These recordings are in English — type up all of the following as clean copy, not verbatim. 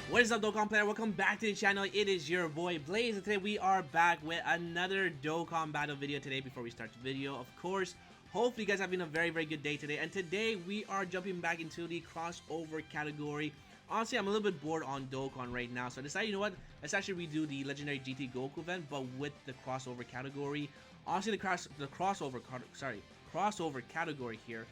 What is up, Dokkan player? Welcome back to the channel. It is your boy Blaze, and today we are back with another Dokkan battle video today. Before we start the video, of course, hopefully you guys are having a very good day today. And today we are jumping back into the crossover category. Honestly, I'm a little bit bored on Dokkan right now, so I decided, you know what, let's actually redo the Legendary GT Goku event, but with the crossover category. Honestly, the crossover category here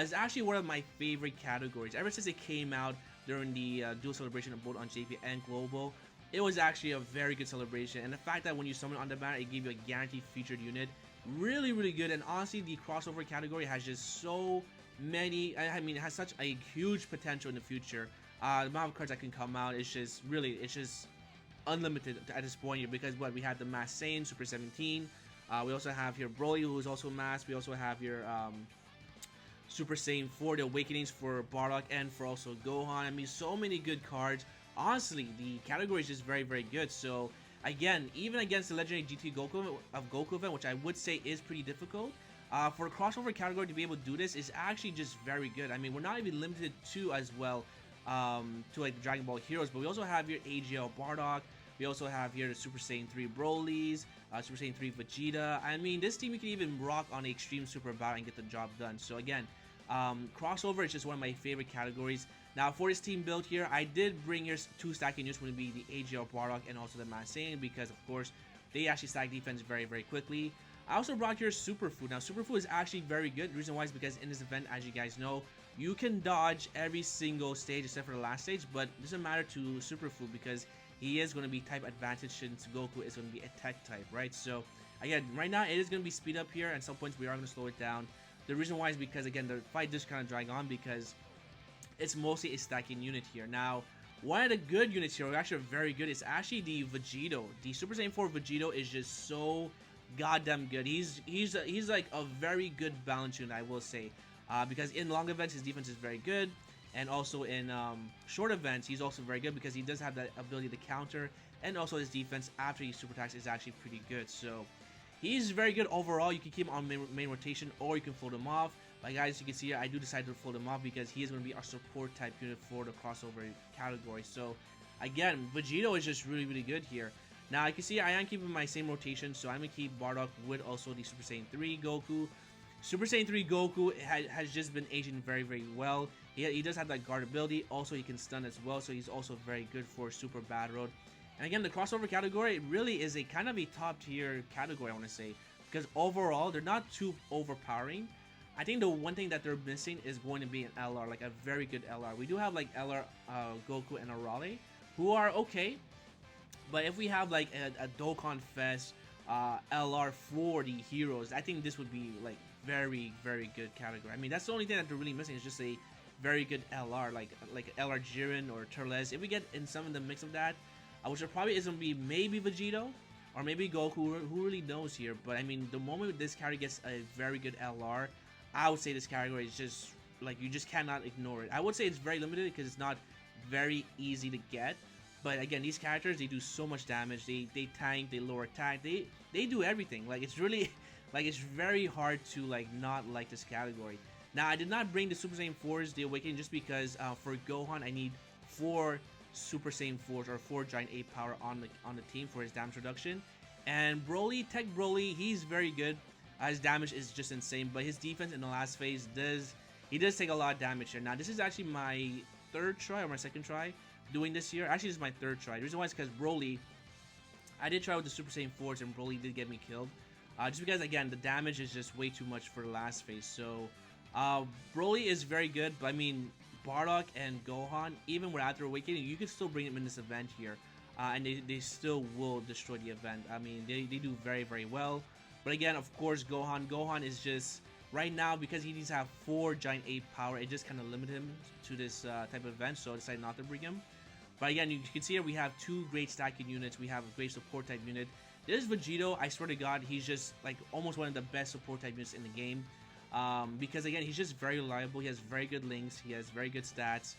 is actually one of my favorite categories. Ever since it came out during the dual celebration of both on JP and Global, it was actually a very good celebration. And the fact that when you summon on the banner, it gave you a guaranteed featured unit, really good. And honestly, the crossover category has just so many, I mean, it has such a huge potential in the future. The amount of cards that can come out is just it's just unlimited at this point here, because what we have the Mass Saiyan Super 17, we also have here Broly, who is also Mass. We also have here Super Saiyan 4, the Awakenings for Bardock and for also Gohan. I mean, so many good cards. Honestly, the category is just very good. So again, even against the Legendary GT Goku event, which I would say is pretty difficult, for a crossover category to be able to do this is actually just very good. I mean, we're not even limited to as well to like the Dragon Ball Heroes, but we also have here AGL Bardock. We also have here the Super Saiyan 3 Broly's, Super Saiyan 3 Vegeta. I mean, this team you can even rock on the Extreme Super Battle and get the job done. So again, crossover is just one of my favorite categories. Now for this team build here, I did bring here two stacking units, would be the AGL Bardock and also the Mass Saiyan, because of course they actually stack defense very quickly. I also brought here Superfood. Now Superfood is actually very good. The reason why is because in this event, as you guys know, you can dodge every single stage except for the last stage, but it doesn't matter to Superfood because he is going to be type advantage since Goku is going to be a tech type, right? So again, right now it is going to be speed up here. At some points we are going to slow it down. The reason why is because, again, the fight just kind of drag on because it's mostly a stacking unit here. Now, one of the good units here, actually very good, is actually the Vegito. The Super Saiyan 4 Vegito is just so goddamn good. He's like a very good balance unit, I will say, because in long events his defense is very good, and also in short events he's also very good because he does have that ability to counter, and also his defense after he super attacks is actually pretty good. So he's very good overall. You can keep him on main rotation, or you can fold him off. But guys, you can see here, I do decide to fold him off because he is going to be our support type unit for the crossover category. So again, Vegito is just really good here. Now you can see I am keeping my same rotation, so I'm going to keep Bardock with also the Super Saiyan 3 Goku. Super Saiyan 3 Goku has just been aging very well. He does have that guard ability. Also, he can stun as well, so he's also very good for Super Bad Road. And again, the crossover category really is a kind of a top tier category, I want to say, because overall they're not too overpowering. I think the one thing that they're missing is going to be an LR, like a very good LR. We do have like LR Goku and Arale, who are okay, but if we have like a Dokkan Fest LR for the heroes, I think this would be like very good category. I mean, that's the only thing that they're really missing is just a very good LR, like LR Jiren or Turles. If we get in some of the mix of that, which probably is going to be maybe Vegito or maybe Goku, who really knows here. But I mean, the moment this category gets a very good LR, I would say this category is just like, you just cannot ignore it. I would say it's very limited because it's not very easy to get. But again, these characters, they do so much damage. They tank, they lower attack, they do everything. Like, it's really like, it's very hard to like not like this category. Now I did not bring the Super Saiyan 4's the Awakening just because for Gohan I need 4 Super Saiyan 4s or 4 Giant 8 power on the team for his damage reduction. And Broly, Tech Broly, he's very good. His damage is just insane, but his defense in the last phase does take a lot of damage here. Now this is actually my third try or my second try doing this here. Actually, this is my third try. The reason why is because Broly, I did try with the Super Saiyan 4s and Broly did get me killed. Just because, again, the damage is just way too much for the last phase. So Broly is very good, but I mean, Bardock and Gohan, even without their Awakening, you can still bring them in this event here, and they still will destroy the event. I mean, they do very well. But again, of course, Gohan is just, right now, because he needs to have 4 Giant 8 power, it just kind of limited him to this type of event, so I decided not to bring him. But again, you can see here we have 2 great stacking units. We have a great support type unit. This Vegito, I swear to God, he's just like almost one of the best support type units in the game. Because again, he's just very reliable. He has very good links. He has very good stats.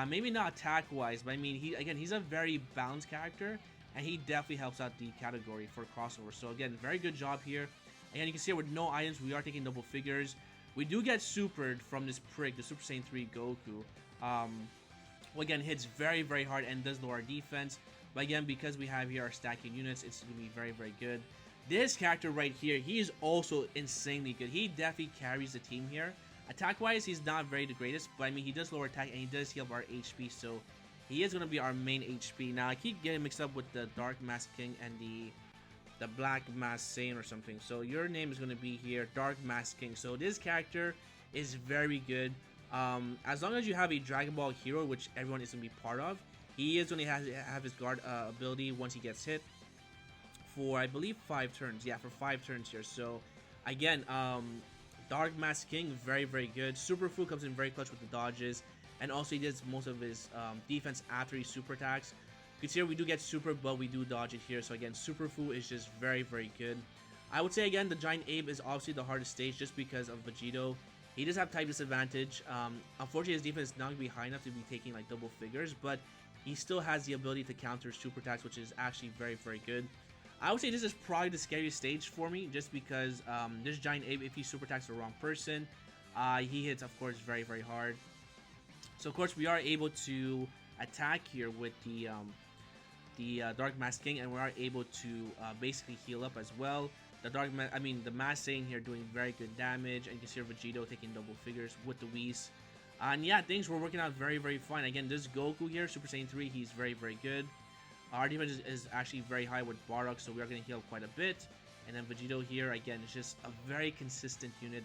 Maybe not attack wise, but I mean, he's a very balanced character, and he definitely helps out the category for crossover. So again, very good job here. Again, you can see here with no items, we are taking double figures. We do get supered from this prick, the Super Saiyan 3 Goku. Well, again, hits very hard and does lower our defense. But again, because we have here our stacking units, it's going to be very good. This character right here, he is also insanely good. He definitely carries the team here. Attack-wise, he's not very the greatest, but I mean, he does lower attack and he does heal our HP, so he is going to be our main HP. Now, I keep getting mixed up with the Dark Mask King and the Black Mask Saiyan or something. So your name is going to be here, Dark Mask King. So this character is very good. As long as you have a Dragon Ball hero, which everyone is going to be part of, he is going to have his guard ability once he gets hit for, I believe, 5 turns. Yeah, for 5 turns here. So, again, Dark Mask King, very good. Super Fu comes in very clutch with the dodges, and also he does most of his defense after he super attacks. Because here we do get super, but we do dodge it here. So again, Super Fu is just very good. I would say again, the Giant Ape is obviously the hardest stage just because of Vegito. He does have type disadvantage. Unfortunately, his defense is not going to be high enough to be taking like double figures, but he still has the ability to counter super attacks, which is actually very good. I would say this is probably the scariest stage for me, just because this Giant Ape, if he super attacks the wrong person, he hits, of course, very hard. So of course we are able to attack here with the Dark Mask King, and we are able to basically heal up as well. The Mask Saiyan here doing very good damage, and you can see Vegito taking double figures with the Whis. And yeah, things were working out very fine. Again, this Goku here, Super Saiyan 3, he's very good. Our defense is actually very high with Bardock, so we are going to heal quite a bit. And then Vegito here, again, is just a very consistent unit.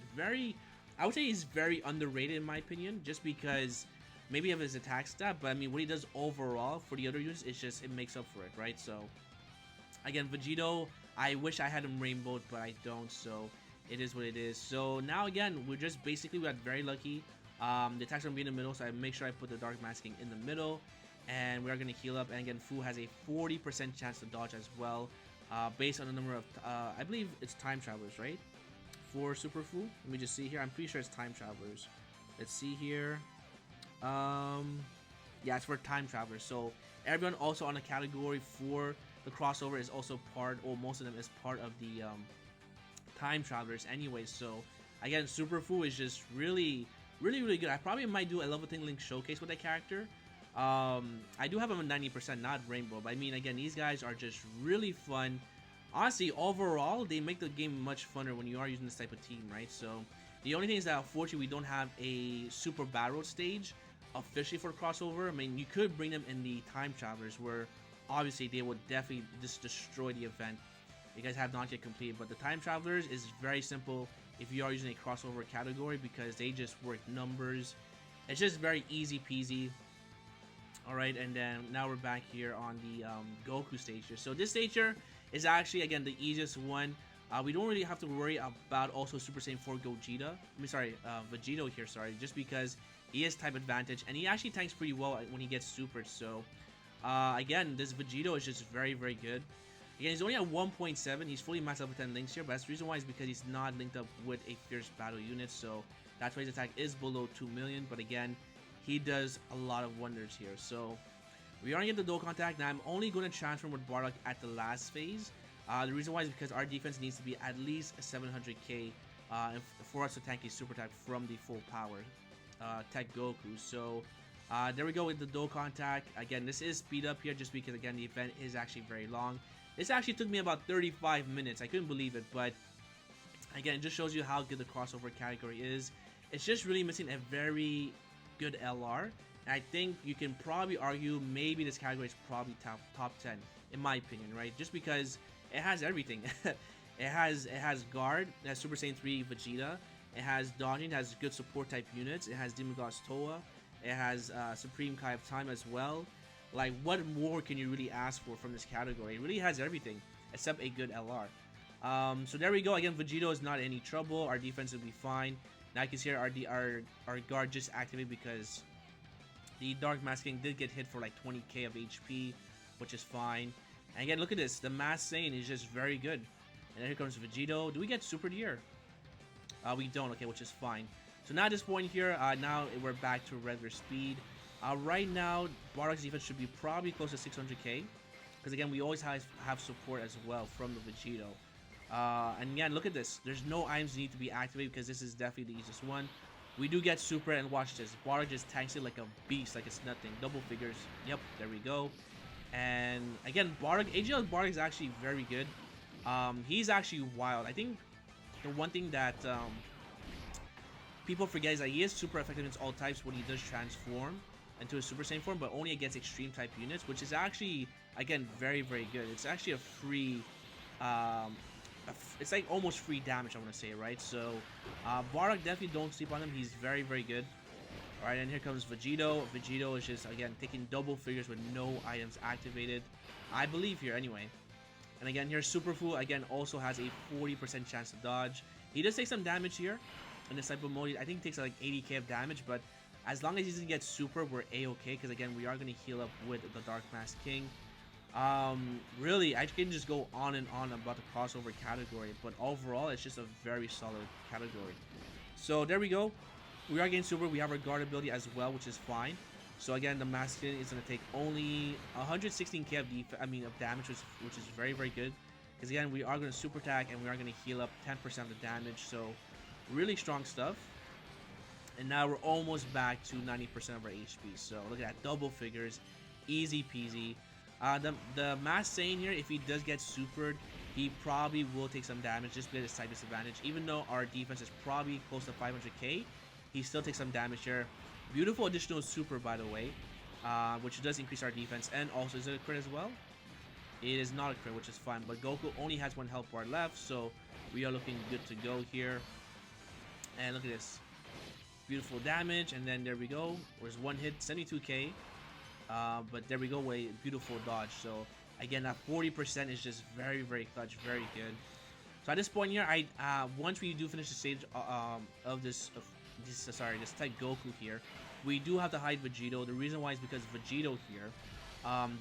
I would say he's very underrated in my opinion, just because maybe of his attack stat, but I mean, what he does overall for the other units, it makes up for it, right? So, again, Vegito, I wish I had him rainbowed, but I don't, so it is what it is. So now, again, we got very lucky. The attacks are going to be in the middle, so I make sure I put the Dark Masking in the middle, and we are going to heal up. And again, Fu has a 40% chance to dodge as well, based on the number of, I believe it's Time Travelers, right? For Super Fu. Let me just see here. I'm pretty sure it's Time Travelers. Let's see here. Yeah, it's for Time Travelers. So everyone also on the category for the crossover is also part, or most of them is part of the Time Travelers anyway. So again, Super Fu is just really good. I probably might do a Level Thing Link showcase with that character. I do have him at 90%, not Rainbow, but I mean, again, these guys are just really fun. Honestly, overall, they make the game much funner when you are using this type of team, right? So the only thing is that unfortunately we don't have a Super Battle stage officially for crossover. I mean, you could bring them in the Time Travelers, where obviously they would definitely just destroy the event. You guys have not yet completed, but the Time Travelers is very simple if you are using a crossover category, because they just work numbers. It's just very easy peasy. Alright, and then now we're back here on the Goku stage here. So this stage here is actually, again, the easiest one. We don't really have to worry about also Super Saiyan 4 Vegito here, just because he has type advantage, and he actually tanks pretty well when he gets supered. So, again, this Vegito is just very good. Again, he's only at 1.7. He's fully maxed out with 10 links here, but that's the reason why is because he's not linked up with a Fierce Battle unit, so that's why his attack is below 2 million, but again, he does a lot of wonders here. So, we are going to get the Dokkan attack. Now, I'm only going to transform with Bardock at the last phase. The reason why is because our defense needs to be at least 700k for us to tank a super attack from the full power Tech Goku. So there we go with the Dokkan attack. Again, this is speed up here just because, again, the event is actually very long. This actually took me about 35 minutes. I couldn't believe it, but again, it just shows you how good the crossover category is. It's just really missing a very good LR. And I think you can probably argue maybe this category is probably top 10 in my opinion, right? Just because it has everything. it has guard, it has Super Saiyan 3 Vegeta, it has dodging, it has good support type units, it has Demon God's Toa, it has Supreme Kai of Time as well. Like, what more can you really ask for from this category? It really has everything except a good LR. So there we go. Again, Vegito is not any trouble. Our defense will be fine. Now you can see our guard just activated because the Dark Masking did get hit for like 20k of HP, which is fine. And again, look at this. The Mask Saiyan is just very good. And then here comes Vegito. Do we get Super here? We don't. Okay, which is fine. So now at this point here, now we're back to regular speed. Right now, Bardock's defense should be probably close to 600k. Because again, we always have support as well from the Vegito. And again, look at this. There's no items that need to be activated because this is definitely the easiest one. We do get super, and watch this. Bardock just tanks it like a beast, like it's nothing. Double figures. Yep, there we go. And again, Bardock, AGL Bardock is actually very good. He's actually wild. I think the one thing that people forget is that he is super effective against all types when he does transform into a Super Saiyan form, but only against extreme type units, which is actually, again, very, very good. It's actually a free, it's like almost free damage, I want to say, right? So, Bardock, definitely don't sleep on him. He's very, very good. Alright, and here comes Vegito. Vegito is just, again, taking double figures with no items activated. I believe here, anyway. And again, here, Superfu, again, also has a 40% chance to dodge. He does take some damage here in this type of mode. I think he takes like 80k of damage, but as long as he doesn't get super, we're a-okay, because again, we are going to heal up with the Dark Mask King. Really, I can just go on and on about the crossover category, but overall, it's just a very solid category. So there we go. We are getting super. We have our guard ability as well, which is fine. So again, the Mask King is going to take only 116k of damage, which is very, very good. Because again, we are going to super attack, and we are going to heal up 10% of the damage. So really strong stuff. And now we're almost back to 90% of our HP. So look at that, double figures, easy peasy. The Mass Saiyan here, if he does get supered, he probably will take some damage just because of side disadvantage. Even though our defense is probably close to 500k, he still takes some damage here. Beautiful additional super, by the way, which does increase our defense. And also, is it a crit as well? It is not a crit, which is fine. But Goku only has 1 health bar left, so we are looking good to go here. And look at this. Beautiful damage, and then there we go. There's 1 hit, 72k. But there we go, with a beautiful dodge. So again, that 40% is just very, very clutch, very good. So at this point here, once we do finish the stage of this type Goku here, we do have to hide Vegito. The reason why is because Vegito here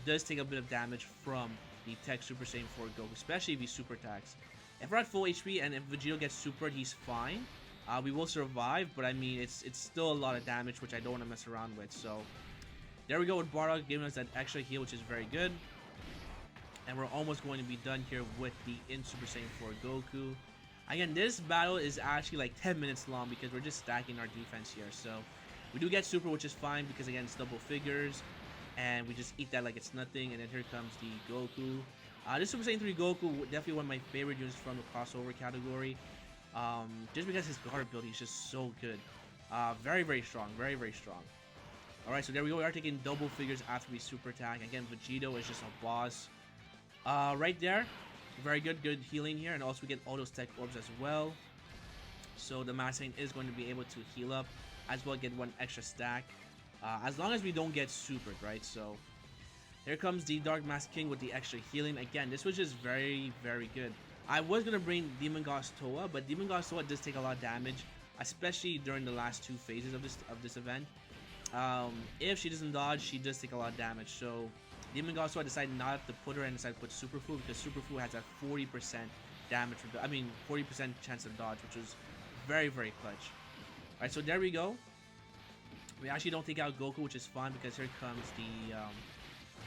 does take a bit of damage from the Tech Super Saiyan 4 Goku, especially if he super attacks. If we're at full HP and if Vegito gets supered, he's fine. We will survive, but I mean, it's still a lot of damage, which I don't want to mess around with. So there we go with Bardock giving us that extra heal, which is very good. And we're almost going to be done here with the Super Saiyan 4 Goku. Again, this battle is actually like 10 minutes long because we're just stacking our defense here. So we do get super, which is fine because again, it's double figures. And we just eat that like it's nothing. And then here comes the Goku. This Super Saiyan 3 Goku, definitely one of my favorite units from the crossover category. Just because his guard ability is just so good. Very, very strong. Very, very strong. Alright, so there we go. We are taking double figures after we super attack. Again, Vegito is just a boss. Right there. Very good. Good healing here. And also we get all those tech orbs as well. So the Mass Saiyan is going to be able to heal up. As well get 1 extra stack. As long as we don't get supered, right? So here comes the Dark Mask King with the extra healing. Again, this was just very, very good. I was going to bring Demon Goddess Toa, but Demon Goddess Toa does take a lot of damage, especially during the last 2 phases of this event. If she doesn't dodge, she does take a lot of damage. So Demon Goddess Toa decided not to put her and decided to put Superfu because Superfu has a 40% damage, 40% chance of dodge, which was very, very clutch. Alright, so there we go. We actually don't take out Goku, which is fine because here comes the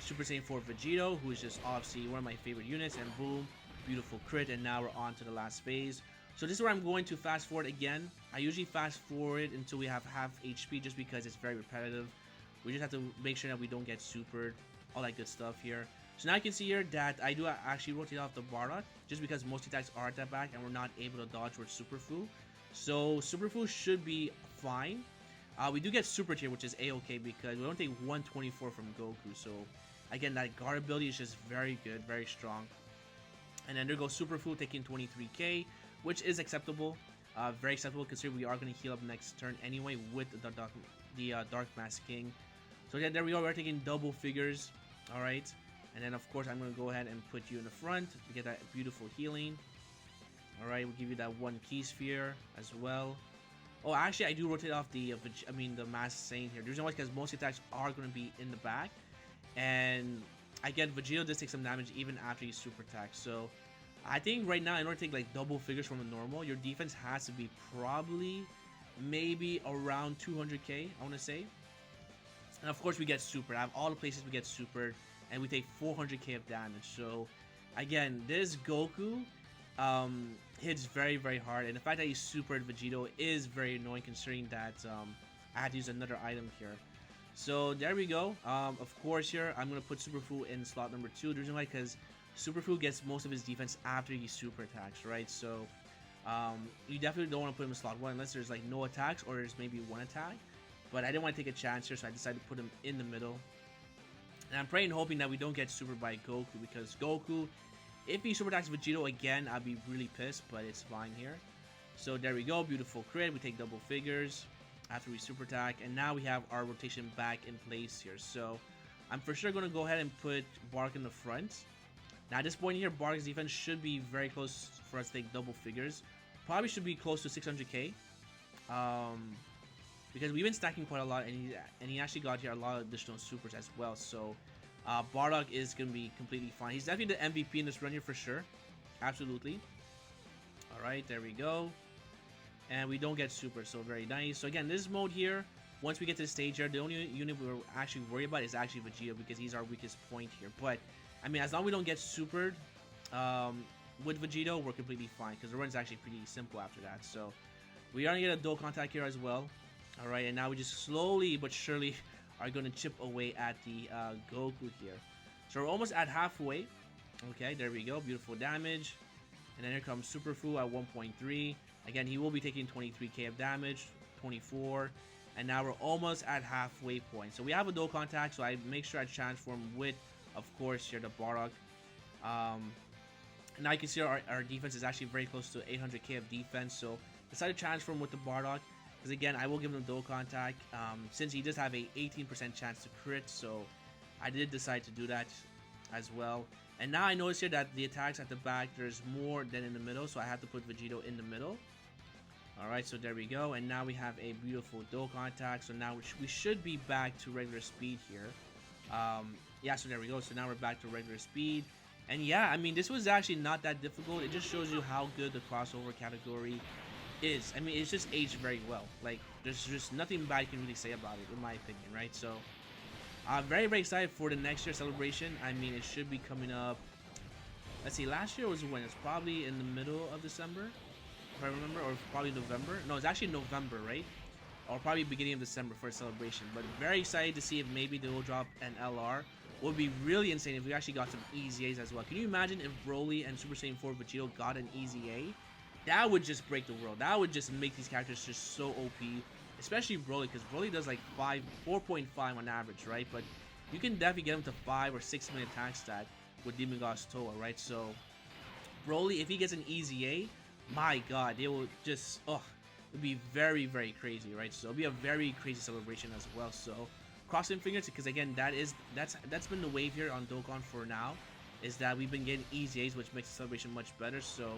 Super Saiyan 4 Vegito, who is just obviously one of my favorite units, and boom. Beautiful crit, and now we're on to the last phase. So this is where I'm going to fast forward again. I usually fast forward until we have half HP just because it's very repetitive. We just have to make sure that we don't get supered, all that good stuff here. So now you can see here that I do actually rotate off the Bardock just because most attacks are at that back and we're not able to dodge with Superfu. So Superfu should be fine. We do get super tier, which is a-okay because we don't take 124 from Goku. So again, that guard ability is just very good, very strong. And then there goes Superfu taking 23k, which is acceptable. Very acceptable considering we are going to heal up next turn anyway with the Dark Mask King. So again, there we go. We're taking double figures. Alright. And then, of course, I'm going to go ahead and put you in the front to get that beautiful healing. Alright, we'll give you that 1 key sphere as well. Oh, actually, I do rotate off the Mask Saiyan here. The reason why is because most attacks are going to be in the back. And again, Vegito does take some damage even after you super attack. So I think right now, in order to take like double figures from a normal, your defense has to be probably maybe around 200k, I want to say. And of course, we get super. I have all the places we get supered, and we take 400k of damage. So again, this Goku, hits very hard, and the fact that he's supered Vegito is very annoying considering that I had to use another item here. So there we go. Of course here I'm gonna put Superfu in slot number 2. The reason why, because Superfu gets most of his defense after he super attacks, right? So you definitely don't want to put him in slot 1 unless there's like no attacks or there's maybe one attack. But I didn't want to take a chance here, so I decided to put him in the middle. And I'm praying and hoping that we don't get supered by Goku, because Goku, if he super attacks Vegito again, I'll be really pissed, but it's fine here. So there we go, beautiful crit. We take double figures after we super attack, and now we have our rotation back in place here. So I'm for sure going to go ahead and put Bark in the front. Now at this point here, Bark's defense should be very close for us to take double figures. Probably should be close to 600k. Because we've been stacking quite a lot, and he actually got here a lot of additional supers as well. So Bardock is going to be completely fine. He's definitely the MVP in this run here for sure. Absolutely. Alright, there we go. And we don't get super, so very nice. So again, this mode here, once we get to the stage here, the only unit we're actually worried about is actually Vegeta, because he's our weakest point here. But, I mean, as long as we don't get supered with Vegito, we're completely fine, because the run is actually pretty simple after that. So we are going to get a Dokkan attack here as well. Alright, and now we just slowly but surely are going to chip away at the Goku here. So we're almost at halfway. Okay, there we go. Beautiful damage. And then here comes Superfu at 1.3. Again, he will be taking 23k of damage, 24. And now we're almost at halfway point. So we have a Dokkan attack, so I make sure I transform with, of course, here the Bardock. Now you can see our defense is actually very close to 800k of defense. So decided to transform with the Bardock. Because again, I will give him the Dokkan attack, since he does have a 18% chance to crit, so I did decide to do that as well. And now I notice here that the attacks at the back, there's more than in the middle, so I have to put Vegito in the middle. Alright, so there we go, and now we have a beautiful Dokkan attack, so now we should be back to regular speed here. Yeah, so there we go, so now we're back to regular speed. And yeah, I mean, this was actually not that difficult. It just shows you how good the crossover category is. I mean, it's just aged very well. Like, there's just nothing bad you can really say about it, in my opinion, right? So I'm very excited for the next year celebration. I mean, it should be coming up. Let's see, last year was when? It's probably in the middle of December, if I remember, or probably November. No, it's actually November, right? Or probably beginning of December for a celebration. But very excited to see if maybe they will drop an LR. Would be really insane if we actually got some easy A's as well. Can you imagine if Broly and Super Saiyan 4 Vegito got an easy A? That would just break the world. That would just make these characters just so OP. Especially Broly, because Broly does like 4.5 on average, right? But you can definitely get him to 5 or 6 minute attack stat with Demon God's Toa, right? So Broly, if he gets an easy A, my god, they will just, it would be very crazy, right? So it'll be a very crazy celebration as well. So crossing fingers, because again, that's been the wave here on Dokkan for now, is that we've been getting easy A's, which makes the celebration much better. So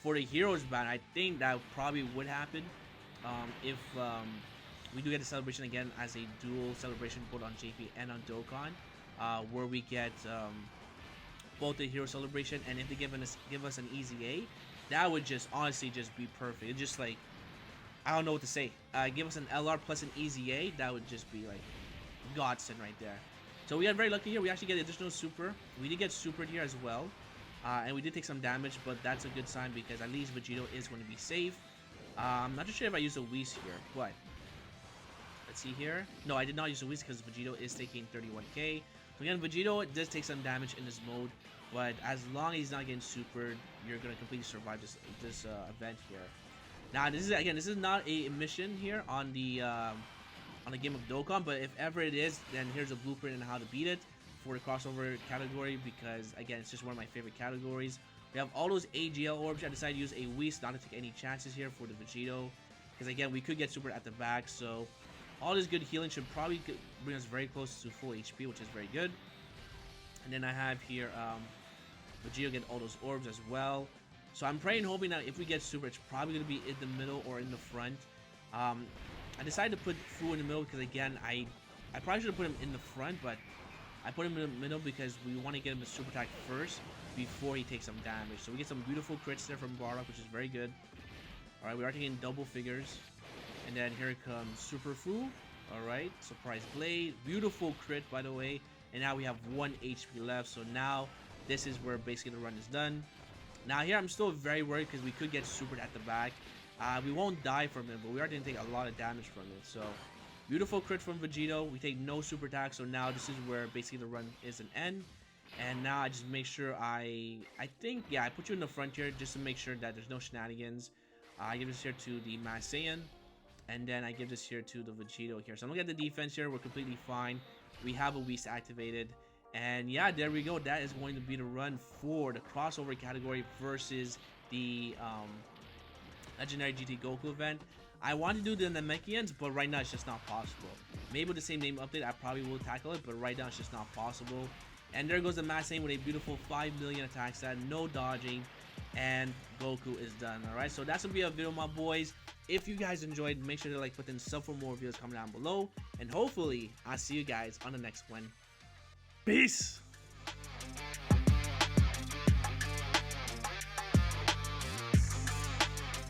for the Heroes ban, I think that probably would happen if we do get a celebration again as a dual celebration both on JP and on Dokkan, where we get both the Hero celebration, and if they give us an easy A, that would just honestly just be perfect. It's just like, I don't know what to say. Give us an LR plus an easy A, that would just be like godsend right there. So we got very lucky here. We actually get additional super. We did get supered here as well. And we did take some damage, but that's a good sign because at least Vegito is going to be safe. I'm not too sure if I used a Whis here, but let's see here. No, I did not use a Whis because Vegito is taking 31k. So again, Vegito does take some damage in this mode, but as long as he's not getting supered, you're going to completely survive this event here. Now, this is not a mission here on the game of Dokkan, but if ever it is, then here's a blueprint on how to beat it for the crossover category, because again, it's just one of my favorite categories. We have all those AGL orbs. I decided to use a Whis not to take any chances here for the Vegito, because again, we could get super at the back, so all this good healing should probably bring us very close to full HP, which is very good. And then I have here Vegito get all those orbs as well. So I'm praying, hoping that if we get super, it's probably going to be in the middle or in the front. I decided to put Fu in the middle because again, I probably should have put him in the front, but I put him in the middle because we want to get him a super attack first before he takes some damage. So we get some beautiful crits there from Bardock, which is very good. Alright, we are taking double figures. And then here comes Super Fu. Alright, Surprise Blade. Beautiful crit, by the way. And now we have 1 HP left. So now this is where basically the run is done. Now here I'm still very worried because we could get supered at the back. We won't die from it, but we are going to take a lot of damage from it. So beautiful crit from Vegito. We take no super attack, so now this is where basically the run is an end. And now I just make sure I think, yeah, I put you in the front here just to make sure that there's no shenanigans. I give this here to the Saiyan, and then I give this here to the Vegito here. So I'm looking at the defense here. We're completely fine. We have a Whis activated. And yeah, there we go. That is going to be the run for the crossover category versus the Legendary GT Goku event. I want to do the Namekians, but right now it's just not possible. Maybe with the same name update, I probably will tackle it, but right now it's just not possible. And there goes the Saiyan with a beautiful 5 million attack stat, no dodging, and Goku is done. Alright, so that's gonna be a video, my boys. If you guys enjoyed, make sure to like, put in sub for more videos coming down below, and hopefully I'll see you guys on the next one. Peace.